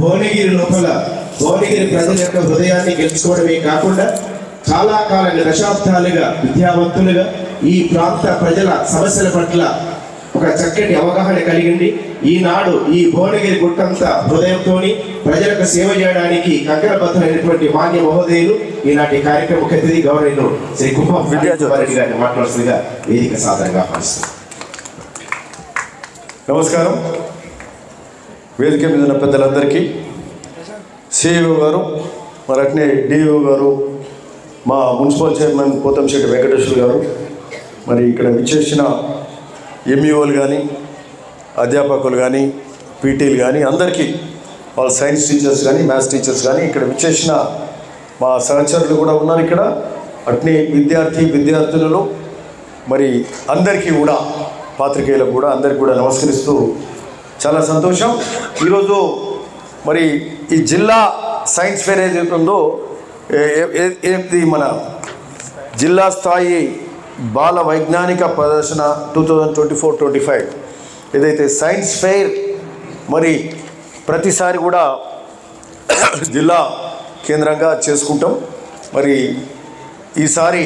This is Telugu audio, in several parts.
భువనగిరి లోపల భువనగిరి ప్రజల యొక్క హృదయాన్ని గెలుచుకోవడమే కాకుండా చాలా కాలంగా దశాబ్దాలుగా విద్యావంతులుగా ఈ ప్రాంత ప్రజల సమస్యల పట్ల ఒక చక్కటి అవగాహన కలిగింది. ఈనాడు ఈ భువనగిరి గుట్టంత హృదయంతోని ప్రజలకు సేవ చేయడానికి కంకణబద్ధమైనటువంటి మాన్య మహోదయులు ఈనాటి కార్యక్రమ ముఖ్య అతిథి గౌరవనీయులు శ్రీ కుంభం విద్యాజ్యోతి గారిని మాట్లాడుతుందిగా వేదిక సాధారణంగా ఆహ్వానిస్తుంది. నమస్కారం. వేదిక మీద ఉన్న పెద్దలందరికీ, సిఇఓ గారు, మరి అట్నే డిఇఓ గారు, మా మున్సిపల్ చైర్మన్ పోతంశెట్టి వెంకటేశ్వర గారు, మరి ఇక్కడ విచ్చేసిన ఎంఈఓలు కానీ, అధ్యాపకులు కానీ, పీటీలు కానీ, అందరికీ, వాళ్ళ సైన్స్ టీచర్స్ కానీ, మ్యాథ్స్ టీచర్స్ కానీ, ఇక్కడ విచ్చేసిన మా సహచరులు కూడా ఉన్నారు. ఇక్కడ అట్నే విద్యార్థులు, మరి అందరికీ కూడా, పాత్రికేయులకు కూడా, అందరికీ కూడా నమస్కరిస్తూ చాలా సంతోషం. ఈరోజు మరి ఈ జిల్లా సైన్స్ ఫెయిర్ ఏదైతే ఉందో, ఏంటి మన జిల్లా స్థాయి బాల వైజ్ఞానిక ప్రదర్శన 2024-25 ఏదైతే సైన్స్ ఫెయిర్ మరి ప్రతిసారి కూడా జిల్లా కేంద్రంగా చేసుకుంటాం. మరి ఈసారి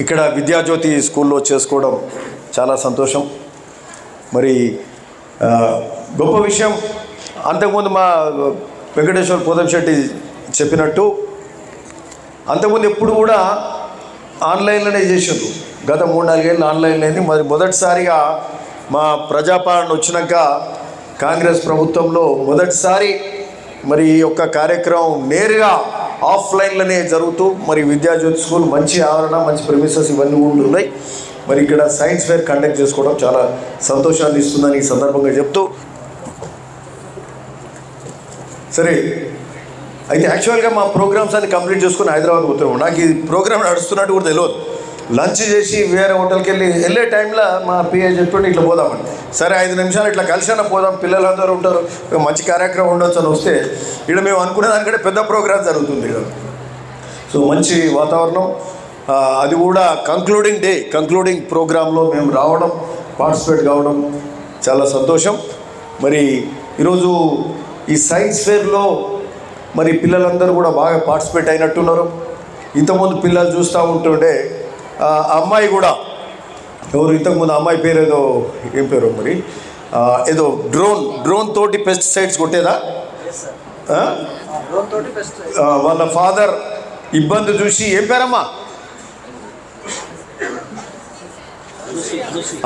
ఇక్కడ విద్యాజ్యోతి స్కూల్లో చేసుకోవడం చాలా సంతోషం. మరి గొప్ప విషయం. అంతకుముందు మా వెంకటేశ్వర పోతంశెట్టి చెప్పినట్టు అంతకుముందు ఎప్పుడు కూడా ఆన్లైన్లోనే చేసారు. గత 3-4 ఏళ్ళు ఆన్లైన్లో అయింది. మరి మొదటిసారిగా మా ప్రజాపాలన వచ్చినాక కాంగ్రెస్ ప్రభుత్వంలో మొదటిసారి మరి ఈ యొక్క కార్యక్రమం నేరుగా ఆఫ్లైన్లోనే జరుగుతూ మరి విద్యాజ్యోతి స్కూల్ మంచి ఆవరణ, మంచి ప్రెమిసెస్ ఇవన్నీ ఉంటున్నాయి. మరి ఇక్కడ సైన్స్ ఫెయిర్ కండక్ట్ చేసుకోవడం చాలా సంతోషాన్ని ఇస్తుందని ఈ సందర్భంగా చెప్తూ, సరే అయితే యాక్చువల్గా మా ప్రోగ్రామ్స్ అన్ని కంప్లీట్ చేసుకుని హైదరాబాద్ పోతున్నాము. నాకు ఈ ప్రోగ్రామ్ నడుస్తున్నట్టు కూడా తెలియదు. లంచ్ చేసి వేరే హోటల్కి వెళ్ళే టైంలో మా పిఏ చెప్తుంటే ఇట్లా పోదామని, సరే 5 నిమిషాలు ఇట్లా కలిసినా పోదాం, పిల్లలందరూ ఉంటారు, మంచి కార్యక్రమం ఉండొచ్చు అని వస్తే ఇక్కడ మేము అనుకునే దానికంటే పెద్ద ప్రోగ్రామ్ జరుగుతుంది ఇక్కడ. సో మంచి వాతావరణం, అది కూడా కంక్లూడింగ్ ప్రోగ్రాంలో మేము రావడం, పార్టిసిపేట్ కావడం చాలా సంతోషం. మరి ఈరోజు ఈ సైన్స్ ఫెయిర్లో మరి పిల్లలందరూ కూడా బాగా పార్టిసిపేట్ అయినట్టున్నారు. ఇంతకుముందు పిల్లలు చూస్తూ ఉంటుండే అమ్మాయి కూడా, ఎవరు ఇంతకుముందు అమ్మాయి పేరు ఏం పేరు మరి, ఏదో డ్రోన్ తోటి పెస్టిసైడ్స్ కొట్టేదా, వాళ్ళ ఫాదర్ ఇబ్బంది చూసి, ఏం పేరమ్మా,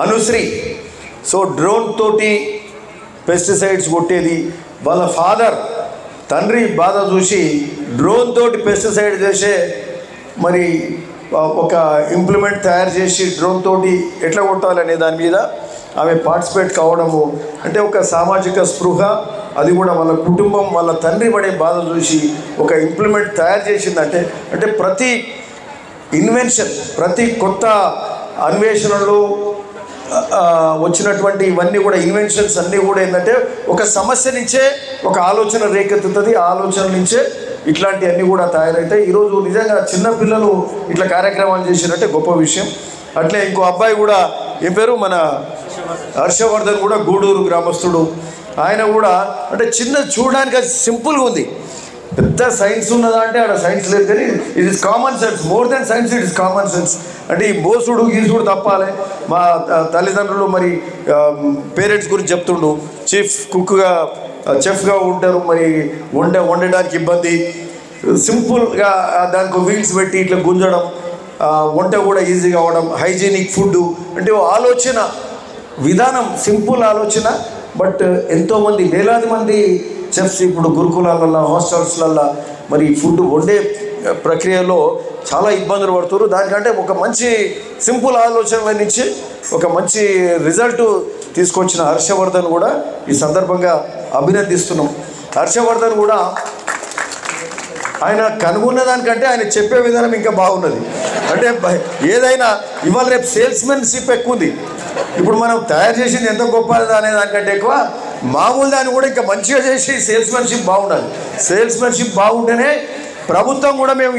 అనుశ్రీ. సో డ్రోన్ తోటి పెస్టిసైడ్స్ కొట్టేది, వాళ్ళ తండ్రి బాధ చూసి డ్రోన్ తోటి పెస్టిసైడ్ చేసే మరి ఒక ఇంప్లిమెంట్ తయారు చేసి డ్రోన్ తోటి ఎట్లా కొట్టాలనే దాని మీద ఆమె పార్టిసిపేట్ కావడము అంటే ఒక సామాజిక స్పృహ, అది కూడా వాళ్ళ కుటుంబం, వాళ్ళ తండ్రి పడే బాధ చూసి ఒక ఇంప్లిమెంట్ తయారు చేసిందంటే, అంటే ప్రతి ఇన్వెన్షన్, ప్రతి కొత్త అన్వేషణలు వచ్చినటువంటి ఇవన్నీ కూడా ఇన్వెన్షన్స్ అన్నీ కూడా ఏంటంటే ఒక సమస్య నుంచే ఒక ఆలోచన రేకెత్తుతుంది, ఆలోచన నుంచే ఇట్లాంటివన్నీ కూడా తయారవుతాయి. ఈరోజు నిజంగా చిన్నపిల్లలు ఇట్లా కార్యక్రమాలు చేసినట్టే గొప్ప విషయం. అట్లే ఇంకో అబ్బాయి కూడా, ఏం పేరు, మన హర్షవర్ధన్ కూడా గూడూరు గ్రామస్తుడు. ఆయన కూడా అంటే చూడడానికి అది సింపుల్గా ఉంది, పెద్ద సైన్స్ ఉన్నదా అంటే ఆడ సైన్స్ లేదు, కానీ it is common sense, more than science it is common sense. అంటే ఈ బోసుడు గీసుడు తప్పాలి. మా తల్లిదండ్రులు మరి పేరెంట్స్ గురించి చెప్తుండు, చెఫ్గా ఉంటారు, మరి వండడానికి ఇబ్బంది, సింపుల్గా దానికి వీల్స్ పెట్టి ఇట్లా గుంజడం, వంట కూడా ఈజీగా అవ్వడం, హైజీనిక్ ఫుడ్ అంటే ఆలోచన విధానం, సింపుల్ ఆలోచన. బట్ ఎంతోమంది, వేలాది మంది చెఫ్స్ ఇప్పుడు గురుకులాలలో, హాస్టల్స్లలో మరి ఫుడ్ వండే ప్రక్రియలో చాలా ఇబ్బందులు పడుతున్నారు. దానికంటే ఒక మంచి సింపుల్ ఆలోచనల నుంచి ఒక మంచి రిజల్ట్ తీసుకొచ్చిన హర్షవర్ధన్ కూడా ఈ సందర్భంగా అభినందిస్తున్నాం. హర్షవర్ధన్ కూడా ఆయన కనుగొన్న దానికంటే ఆయన చెప్పే విధానం ఇంకా బాగున్నది. అంటే ఏదైనా ఇవాళ రేపు సేల్స్మెన్షిప్ ఎక్కువ ఉంది. ఇప్పుడు మనం తయారు చేసింది ఎంత గొప్పది అనే దానికంటే ఎక్కువ మామూలు దాన్ని కూడా ఇంకా మంచిగా చేసి సేల్స్మెన్షిప్ బాగుండాలి. సేల్స్మెన్షిప్ బాగుంటేనే ప్రభుత్వం కూడా మేము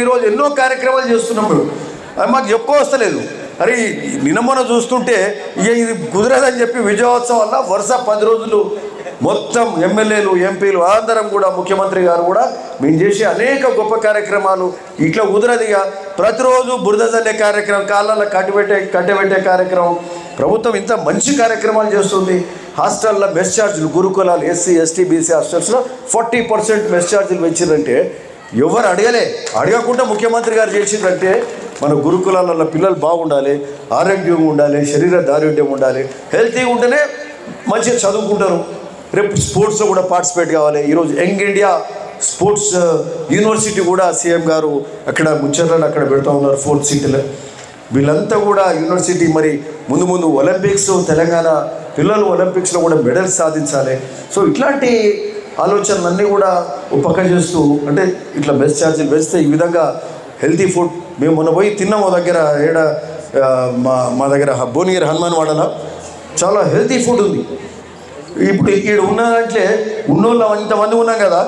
ఈరోజు ఎన్నో కార్యక్రమాలు చేస్తున్నాం. మాకు ఎక్కువ వస్తలేదు. అరే నిన్న మొన్న చూస్తుంటే ఇక ఇది కుదరదని చెప్పి విజయోత్సవం వల్ల వరుస 10 రోజులు మొత్తం ఎమ్మెల్యేలు ఎంపీలు అందరం కూడా ముఖ్యమంత్రి గారు కూడా మేము చేసే అనేక గొప్ప కార్యక్రమాలు ఇట్లా కుదరదిగా ప్రతిరోజు బురద చల్లే కార్యక్రమం, కాళ్ళలో కట్టబెట్టే కార్యక్రమం, ప్రభుత్వం ఇంత మంచి కార్యక్రమాలు చేస్తుంది. హాస్టల్లో మెస్ ఛార్జీలు, గురుకులాలు ఎస్సీ ఎస్టీ బీసీ హాస్టల్స్లో 40% మెస్ ఛార్జీలు పెంచిందంటే ఎవరు అడగకుండా ముఖ్యమంత్రి గారు చేసిందంటే మన గురుకులాలలో పిల్లలు బాగుండాలి, ఆరోగ్యంగా ఉండాలి, శరీర దారుఢ్యం ఉండాలి, హెల్తీగా ఉంటేనే మంచిగా చదువుకుంటారు. రేపు స్పోర్ట్స్లో కూడా పార్టిసిపేట్ కావాలి. ఈరోజు యంగ్ ఇండియా స్పోర్ట్స్ యూనివర్సిటీ కూడా సీఎం గారు అక్కడ ముచ్చర్లను అక్కడ పెడతా ఉన్నారు 4th సిటీలో. వీళ్ళంతా కూడా యూనివర్సిటీ మరి ముందు ఒలింపిక్స్, తెలంగాణ పిల్లలు ఒలింపిక్స్లో కూడా మెడల్స్ సాధించాలి. సో ఇట్లాంటి ఆలోచనలన్నీ కూడా పక్క చేస్తూ అంటే ఇట్లా మెస్ ఛార్జీలు వేస్తే ఈ విధంగా హెల్తీ ఫుడ్ మేము మొన్న పోయి తిన్నాం. మా దగ్గర భువనగిరి హనుమాన్ వాడలో చాలా హెల్తీ ఫుడ్ ఉంది. ఇప్పుడు ఇక్కడ ఉన్నదంటే ఉన్నోళ్ళు ఇంతమంది ఉన్నాం కదా,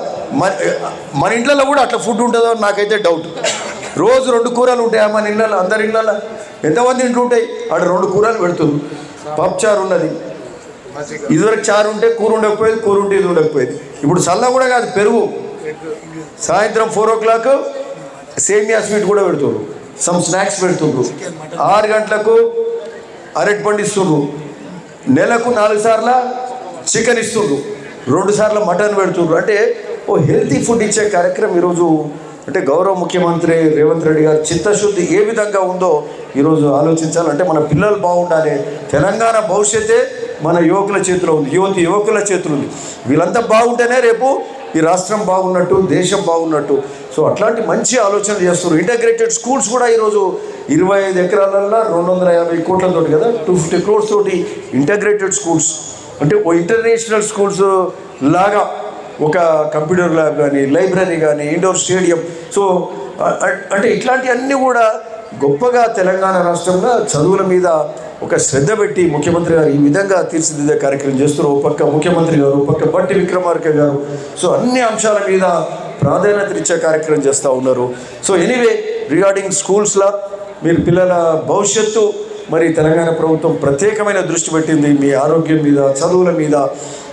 మన ఇంట్లో కూడా అట్లా ఫుడ్ ఉంటుందో నాకైతే డౌట్. రోజు 2 కూరలు ఉంటాయా మన ఇళ్ళలో? అందరి ఇళ్ళలో ఎంతమంది ఇంట్లో ఉంటాయి? ఆడ 2 కూరలు పెడుతుంది. పప్పుచారు ఉన్నది, ఇదివరకు చారు ఉంటే కూర ఉండకపోయేది, కూర ఉంటే ఇది ఉండకపోయేది. ఇప్పుడు చల్ల కూడా కాదు, పెరుగు. సాయంత్రం 4 o'clock సేమియా స్వీట్ కూడా పెడుతుండ్రు, సమ్ స్నాక్స్ పెడుతుండ్రు. 6 గంటలకు అరటి పండు ఇస్తుండ్రు. నెలకు 4 సార్లు చికెన్ ఇస్తుండ్రు, 2 సార్లు మటన్ పెడుతుండ్రు. అంటే హెల్తీ ఫుడ్ ఇచ్చే కార్యక్రమం ఈరోజు అంటే గౌరవ ముఖ్యమంత్రి రేవంత్ రెడ్డి గారు చిత్తశుద్ధి ఏ విధంగా ఉందో ఈరోజు ఆలోచించాలంటే మన పిల్లలు బాగుండాలి. తెలంగాణ భవిష్యత్తే మన యువకుల చేతిలో ఉంది, యువకుల చేతిలో ఉంది. వీళ్ళంతా బాగుంటేనే రేపు ఈ రాష్ట్రం బాగున్నట్టు, దేశం బాగున్నట్టు. సో అట్లాంటి మంచి ఆలోచనలు చేస్తున్నారు. ఇంటగ్రేటెడ్ స్కూల్స్ కూడా ఈరోజు 25 ఎకరాలల్లో 250 కోట్లతో కదా 250 crores తోటి ఇంటగ్రేటెడ్ స్కూల్స్ అంటే ఇంటర్నేషనల్ స్కూల్స్ లాగా ఒక కంప్యూటర్ ల్యాబ్ కానీ, లైబ్రరీ కానీ, ఇండోర్ స్టేడియం. సో అంటే ఇట్లాంటివన్నీ కూడా గొప్పగా తెలంగాణ రాష్ట్రంలో చదువుల మీద ఒక శ్రద్ధ పెట్టి ముఖ్యమంత్రి గారు ఈ విధంగా తీర్చిదిద్దే కార్యక్రమం చేస్తున్నారు. ఒక పక్క ముఖ్యమంత్రి గారు, ఒక పక్క బట్టి విక్రమార్క గారు. సో అన్ని అంశాల మీద ప్రాధాన్యత ఇచ్చే కార్యక్రమం చేస్తూ ఉన్నారు. సో ఎనీవే రిగార్డింగ్ స్కూల్స్లో మీరు పిల్లల భవిష్యత్తు మరి తెలంగాణ ప్రభుత్వం ప్రత్యేకమైన దృష్టి పెట్టింది. మీ ఆరోగ్యం మీద, చదువుల మీద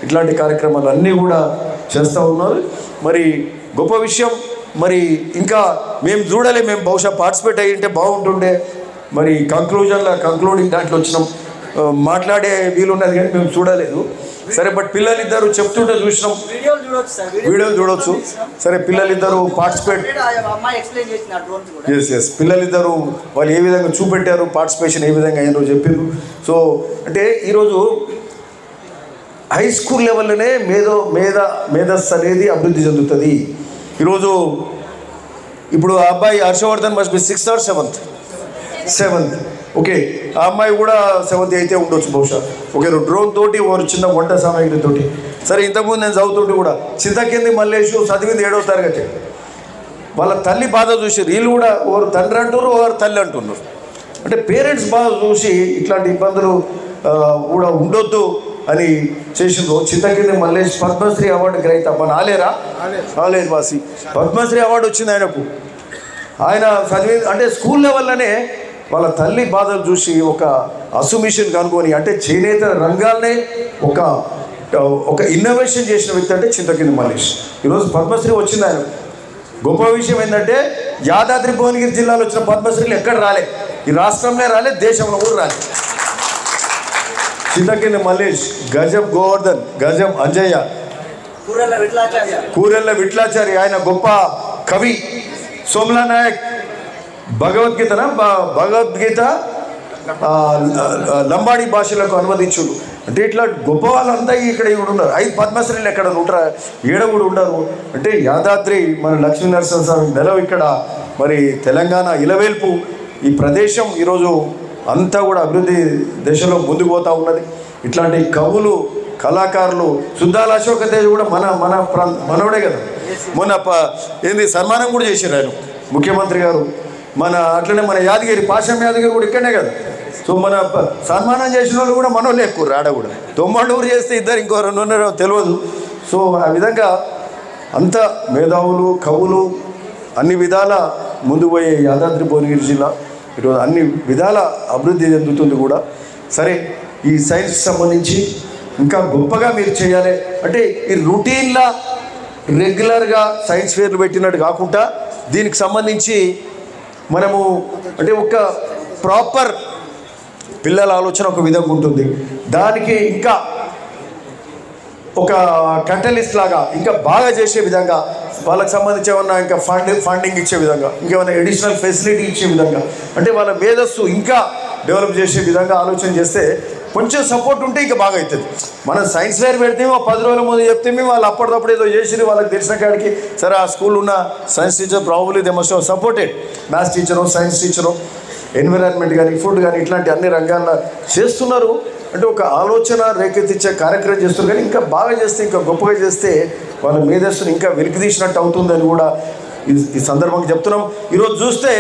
ఇట్లాంటి కార్యక్రమాలు అన్నీ కూడా చేస్తూ ఉన్నారు. మరి గొప్ప విషయం. మరి ఇంకా మేము చూడాలి, మేము బహుశా పార్టిసిపేట్ అయ్యింటే బాగుంటుండే. మరి కంక్లూడింగ్ దాంట్లో వచ్చినాం, మాట్లాడే వీలున్నది కానీ మేము చూడలేదు. సరే, బట్ పిల్లలిద్దరూ చెప్తుంటే చూసినాం, వీడియోలు చూడవచ్చు. సరే, పిల్లలిద్దరూ పార్టిసిపేట్ ఎస్ పిల్లలిద్దరూ వాళ్ళు ఏ విధంగా చూపెట్టారు, పార్టిసిపేషన్ ఏ విధంగా అయ్యారో చెప్పారు. సో అంటే ఈరోజు హై స్కూల్ లెవెల్లోనే మేధస్సు అనేది అభివృద్ధి చెందుతుంది. ఈరోజు ఇప్పుడు ఆ అబ్బాయి Harshavardhan must be 6th or 7th. Okay, ఆ అమ్మాయి కూడా 7th అయితే ఉండొచ్చు బహుశా. ఓకే, డ్రోన్ తోటి ఒక చిన్న వంట సామాగ్రితోటి. సరే, ఇంతకుముందు నేను చదువుతుంటే కూడా చింతకింది మల్లేషు చదివింది 7వ తరగతి. వాళ్ళ తల్లి బాధ చూసి వీళ్ళు కూడా ఒకరు తండ్రి అంటున్నారు, ఒకరు తల్లి అంటున్నారు. అంటే పేరెంట్స్ బాధ చూసి ఇట్లాంటి ఇబ్బందులు కూడా ఉండొద్దు అని చేసిండ్రు. చింతకింది మల్లేష్ పద్మశ్రీ అవార్డు గ్రహీత. అబ్బా నాలేదు వాసి పద్మశ్రీ అవార్డు వచ్చింది ఆయనకు. ఆయన చదివి అంటే స్కూల్ లెవెల్లోనే వాళ్ళ తల్లి బాధలు చూసి ఒక అసుమిషన్ కనుక్కొని అంటే చేనేత రంగాలనే ఒక ఇన్నోవేషన్ చేసిన వ్యక్తి అంటే చింతకింది మల్లేష్. ఈరోజు పద్మశ్రీ వచ్చింది ఆయన. గొప్ప విషయం ఏంటంటే యాదాద్రి భువనగిరి జిల్లాలో వచ్చిన పద్మశ్రీలు ఎక్కడ రాలే, ఈ రాష్ట్రంలో రాలే, దేశంలో కూడా రాలే. చింతకింది మల్లేష్, గజం గోవర్ధన్, గజం అంజయ్య, కూరెళ్ళ విట్లాచారి ఆయన గొప్ప కవి. సోమలా నాయక్ భగవద్గీత లంబాడి భాషలకు అనువదించుడు. అంటే ఇట్లా గొప్ప వాళ్ళంతా ఇక్కడ ఉన్నారు. 5 పద్మశ్రీలు ఎక్కడ ఉంటారా, ఏడ కూడా ఉండరు. అంటే యాదాద్రి మన లక్ష్మీనరసింహస్వామి నెలవు ఇక్కడ. మరి తెలంగాణ ఇలవేల్పు ఈ ప్రదేశం ఈరోజు అంతా కూడా అభివృద్ధి దశలో ముందుకు పోతూ ఉన్నది. ఇట్లాంటి కవులు, కళాకారులు, సుద్దాల అశోక తేజ్ కూడా మనోడే కదా. మొన్న సన్మానం కూడా చేశారు ఆయన ముఖ్యమంత్రి గారు. అట్లనే మన యాదగిరి, పాశం యాదగిరి కూడా ఇక్కడనే కదా. సో మన సన్మానం చేసిన వాళ్ళు కూడా మనోళ్ళు ఎక్కువ రాడ కూడా. 90 చేస్తే ఇద్దరు ఇంకో 2 ఉన్నారో తెలియదు. సో ఆ విధంగా అంత మేధావులు, కవులు అన్ని విధాల ముందు పోయే యాదాద్రి భువనగిరి జిల్లా ఈరోజు అన్ని విధాల అభివృద్ధి చెందుతుంది కూడా. సరే, ఈ సైన్స్కి సంబంధించి ఇంకా గొప్పగా మీరు చేయాలి. అంటే ఈ రొటీన్లా రెగ్యులర్గా సైన్స్ ఫేర్లు పెట్టినట్టు కాకుండా దీనికి సంబంధించి మనము అంటే ఒక ప్రాపర్ పిల్లల ఆలోచన ఒక విధంగా ఉంటుంది, దానికి ఇంకా ఒక కటలిస్ట్ లాగా ఇంకా బాగా చేసే విధంగా, వాళ్ళకి సంబంధించి ఏమన్నా ఇంకా ఫండింగ్ ఇచ్చే విధంగా, ఇంకేమైనా అడిషనల్ ఫెసిలిటీ ఇచ్చే విధంగా, అంటే వాళ్ళ మేధస్సు ఇంకా డెవలప్ చేసే విధంగా ఆలోచన చేస్తే కొంచెం సపోర్ట్ ఉంటే ఇంకా బాగా అవుతుంది. మనం సైన్స్ ఫేర్ పెడితే 10 రోజుల ముందు చెప్తే వాళ్ళు అప్పటికప్పుడు ఏదో చేసి వాళ్ళకి తెలిసిన కాడికి సరే ఆ స్కూల్ ఉన్న science teacher probably they must have supported, maths teacher, science teacher, environment కానీ, ఫుడ్ కానీ, ఇట్లాంటి అన్ని రంగాల్లో చేస్తున్నారు. అంటే ఒక ఆలోచన రేకెత్తించే కార్యక్రమం చేస్తారు. కానీ ఇంకా బాగా చేస్తే, ఇంకా గొప్పగా చేస్తే వాళ్ళ మేధస్సును ఇంకా వెలికితీసినట్టు అవుతుందని కూడా ఈ సందర్భంగా చెప్తున్నాం. ఈరోజు చూస్తే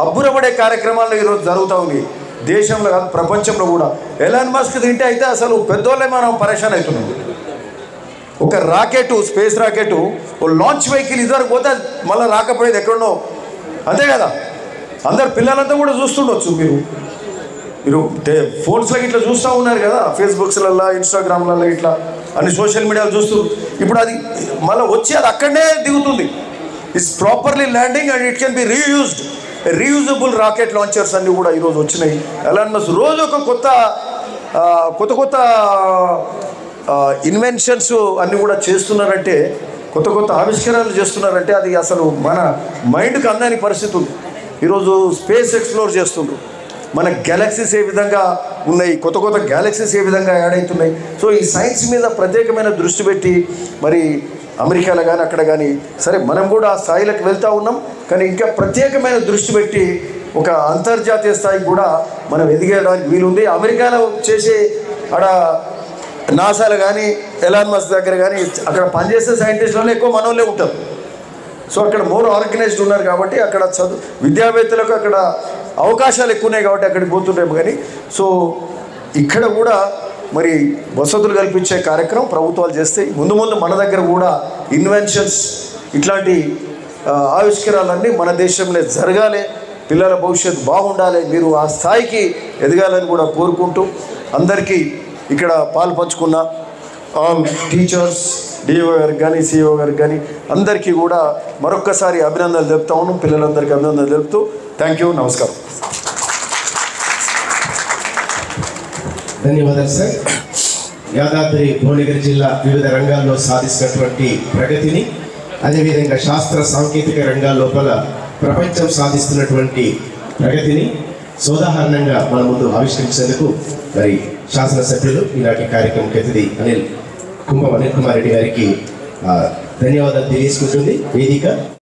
అబ్బురపడే కార్యక్రమాలు ఈరోజు జరుగుతూ ఉన్నాయి దేశంలో కాదు ప్రపంచంలో కూడా. ఎలాన్ మస్క్ తింటే అయితే అసలు పెద్దోళ్ళే మనం పరేషాన్ అవుతున్నాం. ఒక రాకెట్, స్పేస్ రాకెట్, ఓ లాంచ్ వెహికల్ ఇదివరకు పోతే మళ్ళీ రాకపోయేది ఎక్కడో, అంతే కదా. అందరు పిల్లలంతా కూడా చూస్తుండొచ్చు, మీరు ఫోన్స్లోకి ఇట్లా చూస్తూ ఉన్నారు కదా, ఫేస్బుక్స్లలో, ఇన్స్టాగ్రామ్లలో, ఇట్లా అన్ని సోషల్ మీడియాలో చూస్తూ. ఇప్పుడు అది మళ్ళీ వచ్చి అది అక్కడనే దిగుతుంది. It's properly landing and it can be reused. Reusable rocket launchers అన్నీ కూడా ఈరోజు వచ్చినాయి. ఎలాన్ మస్క్ రోజు ఒక కొత్త ఇన్వెన్షన్స్ అన్నీ కూడా చేస్తున్నారంటే, కొత్త ఆవిష్కరణలు చేస్తున్నారంటే అది అసలు మన మైండ్కి అందని పరిస్థితి ఉంది. ఈరోజు స్పేస్ ఎక్స్ప్లోర్ చేస్తుండ్రు, మన గ్యాలక్సీస్ ఏ విధంగా ఉన్నాయి, కొత్త గ్యాలక్సీస్ ఏ విధంగా యాడ్ అవుతున్నాయి. సో ఈ సైన్స్ మీద ప్రత్యేకమైన దృష్టి పెట్టి మరి అమెరికాలో కానీ అక్కడ కానీ, సరే మనం కూడా ఆ స్థాయిలకు వెళ్తూ ఉన్నాం, కానీ ఇంకా ప్రత్యేకమైన దృష్టి పెట్టి ఒక అంతర్జాతీయ స్థాయికి కూడా మనం ఎదిగేయడానికి వీలుంది. అమెరికాలో చేసే ఆడ నాసాలు కానీ, ఎలాన్ మస్క్ దగ్గర కానీ అక్కడ పనిచేసే సైంటిస్టులలో ఎక్కువ మనోళ్ళే ఉంటారు. సో అక్కడ మోర్ ఆర్గనైజ్డ్ ఉన్నారు కాబట్టి అక్కడ విద్యావేత్తలకు అక్కడ అవకాశాలు ఎక్కువ ఉన్నాయి కాబట్టి అక్కడికి పోతుంటాము. కానీ సో ఇక్కడ కూడా మరి వసతులు కల్పించే కార్యక్రమం ప్రభుత్వాలు చేస్తే ముందు మన దగ్గర కూడా ఇన్వెన్షన్స్, ఇట్లాంటి ఆవిష్కరాలన్నీ మన దేశంలో జరగాలి, పిల్లల భవిష్యత్తు బాగుండాలి, మీరు ఆ స్థాయికి ఎదగాలని కూడా కోరుకుంటూ అందరికీ ఇక్కడ పాలు పంచుకున్న ఆల్ టీచర్స్, డిఓ గారికి కానీ, సిఇఓ గారికి కానీ అందరికీ కూడా మరొక్కసారి అభినందనలు తెలుపుతా ఉన్నాం. పిల్లలందరికీ అభినందనలు తెలుపుతూ థ్యాంక్ యూ, నమస్కారం. ధన్యవాదాలు సార్. యాదాద్రి భువనగిరి జిల్లా వివిధ రంగాల్లో సాధిస్తున్నటువంటి ప్రగతిని, అదేవిధంగా శాస్త్ర సాంకేతిక రంగాల లోపల ప్రపంచం సాధిస్తున్నటువంటి ప్రగతిని సోదాహరణంగా మన ముందు ఆవిష్కరించేందుకు మరి శాసనసభ్యులు ఈనాటి కార్యక్రమం అతిథి అనిల్ కుమార్ రెడ్డి గారికి ధన్యవాదాలు తెలియజేసుకుంటుంది వేదిక.